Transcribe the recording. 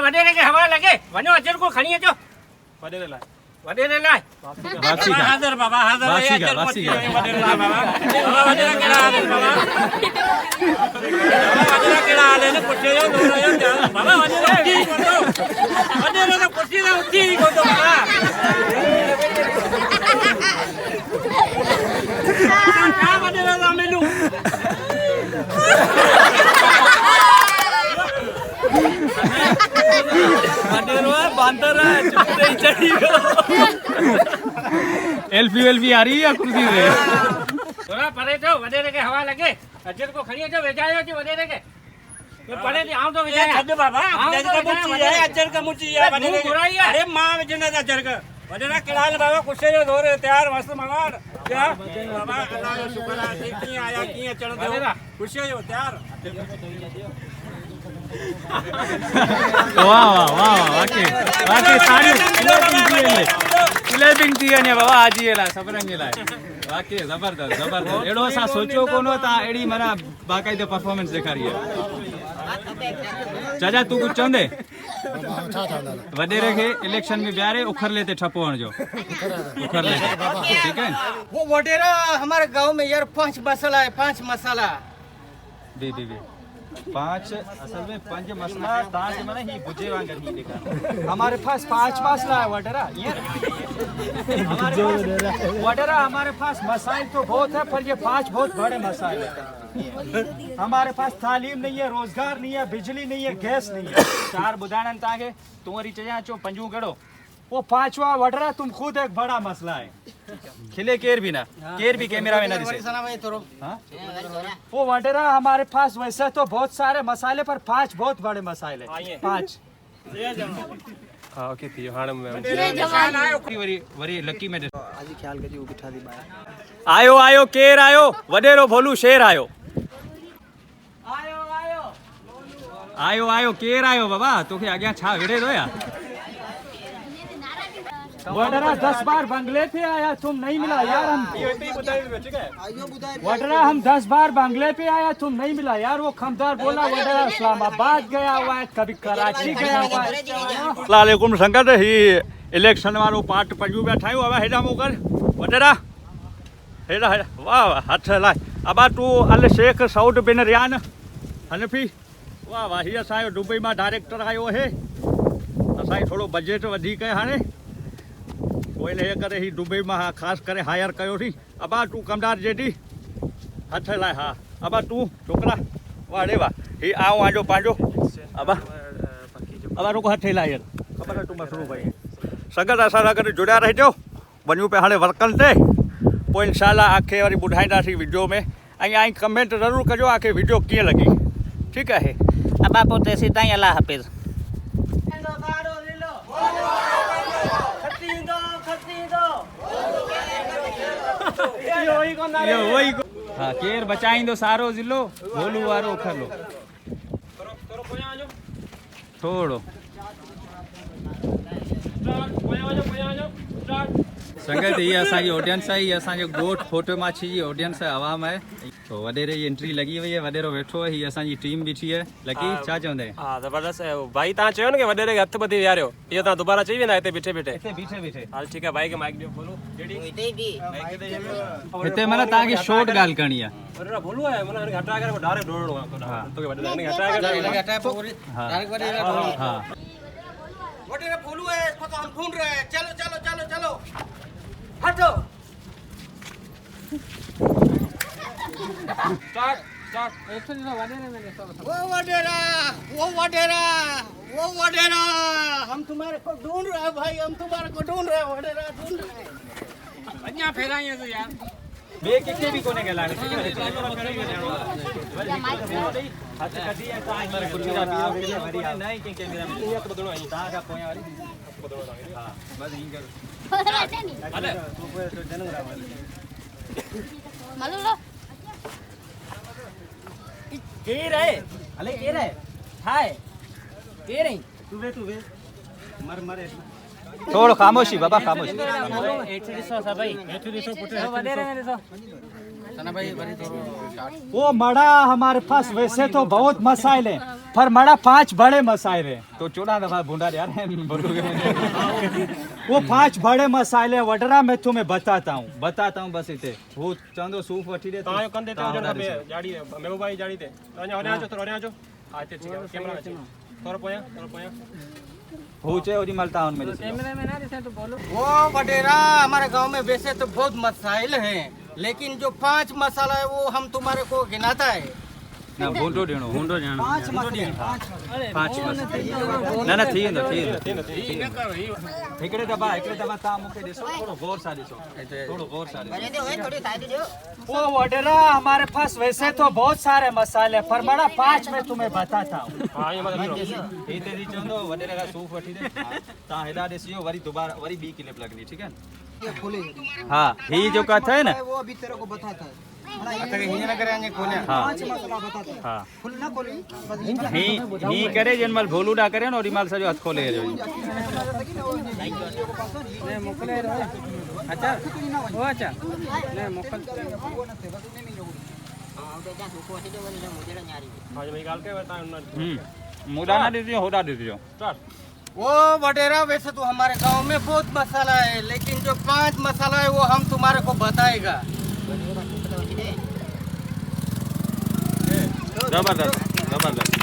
वडेरे के हवा लगे वनो अजर को खणी जो वडेरे लाय हाजर बाबा हाजर अजर को वडेरे लाय बाबा वडेरे केड़ा हाजर बाबा वडेरे केड़ा हाले ने पुछे जो दोनो जो बाबा वडेरे उठी को वडेरे ने पुछी ने उठी को तो बाबा क्या वडेरे ला मेलू बांदर है चुपते ही चढ़ी एलपी आ रही है कुर्सी से थोड़ा परे तो वडेरे के हवा लगे अजर को खड़िए जो वेजायो जो वडेरे के ये परे आऊं तो वेजाया छड बाबा अजर का मुची है अजर का मुची है वडेरे अरे मां वेजना अजर का वडेरा केलाल बाबा कुछे जो धोरे तैयार मस्त मवार क्या बाबा अल्लाह जो शुक्र है की आया की चढ़ दो कुछे जो तैयार वाह वाह वाह वाके साड़ी क्लेपिंग थी ने बाबा आज ये ला सबरंगी ला वाके जबरदस्त एड़ो सा सोचो कोनो ता एड़ी मना बाकायदे परफॉर्मेंस दिखारी है चाचा तू कुछ चंदे वडेरे के इलेक्शन में ब्यारे उखर लेते ठप्पो जो उखर लेते ठीक है वो वडेरा हमारे गांव में यार 5 मसाला है 5 मसाला बी 5 असल में 5 मसला ताज माने ही बुझे वांगर ही देखा हमारे पास 5 मसला है वडेरा ये हमारे पास मसाइल तो बहुत है पर ये 5 बहुत बड़े मसाइल है हमारे पास तालीम नहीं है रोजगार नहीं है बिजली नहीं है गैस नहीं है 4 बुधानन ताके तुम्हारी चया चो पंजू गड़ो वो 5वां वडरा तुम खुद एक बड़ा मसला है खिले केर भी ना केर भी कैमरा में ना दिसे वो वडरा हमारे पास वैसे तो बहुत सारे मसाले पर 5 बहुत बड़े मसाले 5 हां ओके थी हां में वरी लकी में आज ख्याल करी वो बिठा दी आयो केर आयो वडेरो भोलू शेर आयो केर आयो बाबा तोके आगे छा विड़े दो या वडरा 10 बार बंगले पे आया तुम नहीं मिला यार हम वडरा हम 10 बार बंगले पे आया तुम नहीं मिला यार वो खमदार बोला वडरा इस्लामाबाद गया हुआ है कभी कराची गया हुआ है अस्सलामुअलैकुम संगत ही इलेक्शन वालो पार्ट पंजू बैठायो अब हेडा मोकर वडरा हेडा वाह हथ लाए अब तू अल शेख सऊद बिन रियान हनफी वाह वाह ही असायो दुबई में डायरेक्टर आयो है असाई थोड़ो बजट वधिक है हाने कोई ले करे ही दुबई में खास करे हायर कयो थी अब तू कमदार जेडी हथ लाए हाँ अब तू छोकरा वाह रे वाह ही आओ आजो पाजो अब तू हथ लाए खबर तू मसलो भाई संगत असा अगर जुड़ा रहो वनू पे हाँ वर्कन से पोइ इंशाल्लाह आखे वरी ॿुधाईंदासीं वीडियो में ऐं कमेंट ज़रूर कजो आखे वीडियो कीअं लॻी ठीकु आहे अब आप होते सीधा ही अल्लाह हाफिज हाँ केर बचाईंदो सारो ज़िलो भोलू वारो उखर लो थोड़ो संगत ये असांजी ऑडियंस है ये असांजो गोठ फोटो माछी जी ऑडियंस है आवाम है तो वडेरे जी एंट्री लगी हुई है वडेरो बैठो है ये असांजी टीम बीठी है लकी छा चवंदे हां जबरदस्त है भाई ता चयो न के वडेरे के हथ बधी वियारियो इयो ता दोबारा चई वेना इते बीठे हाल ठीक है भाई के माइक दियो बोलो जेडी हिते माने ता की शॉर्ट गाल करनी है वडेरा बोलो है माने हटा कर डायरेक्ट डोड़ो हां तो के वडेरा ने हटा कर डायरेक्ट वडेरा हां वडेरा बोलू है इसको तो हम ढूंढ रहे हैं चलो हटो स्टार्ट एक्शन ना वडेरा मैंने वो वडेरा हम तुम्हारे को ढूंढ रहे हैं भाई हम तुम्हारे को ढूंढ रहे हैं वडेरा ढूंढ रहे हैं अन्या फैलाइए तो यार बे किथे भी कोने के लागे हाथ कटी है ता मर कुर्सीरा पियो के भरी नहीं के कैमरा में एक बदलो आई ता का पोया वाली हां बस ही कर अरे तू तो जनू रा मालूम लो के रे अले के रे हाय के रे तू वे मर थोड़ो खामोशी बाबा खामोशी वो मड़ा हमारे पास वैसे तो बहुत मसाइल हैं फरमाड़ा 5 बड़े मसाले तो चोड़ा दफा भूडा यार वो 5 बड़े मसाले वडरा मैं तुम्हें बताता हूँ बस इतने वो चंदो सूफ वठी दे तव्हांजो कंधे ते हुजणु खपे जाड़ी महबूबाई जाड़ी ते तव्हां होॾे अचो थोरो होॾे अचो हा हिते ठीकु आहे कैमरा अचे थोरो पोयां हो चे ओरी मलता हूं मेरे वो वडेरा हमारे गांव में वैसे तो बहुत मसाइल हैं, लेकिन जो 5 मसाला है वो हम तुम्हारे को गिनाता है। ना भूंडो ॾियणो 5 ना थी वेंदो हिकिड़े दफ़ा तव्हां मूंखे ॾिसो थोरो गौर सां ॾिसो थोरो गौर सां ॾिसो वो वडेरा हमारे पास वैसे तो बहुत सारे मसाले फरमाड़ा 5 में तुम्हें बताता हूँ हा ईअं मतिलबु हिते थी चवंदो वडेरे खां सूफ़ वठी दे तव्हां हेॾा ॾिसियो वरी दोबारा वरी ॿी क्लिप लॻंदी ठीकु आहे हा ही जो कथा है ना वो अभी तेरे को बताता है। ही करे जन मल भोलू डा करे न ओडी माल सजो हथ खोले हा जी ॻाल्हि कयो तव्हां मुडा ना दीजियो होडा दीजियो वो वडेरा वैसे तो हमारे गांव में बहुत मसाला है, लेकिन जो 5 मसाला है वो हम तुम्हारे को बताएगा। जबरदस्त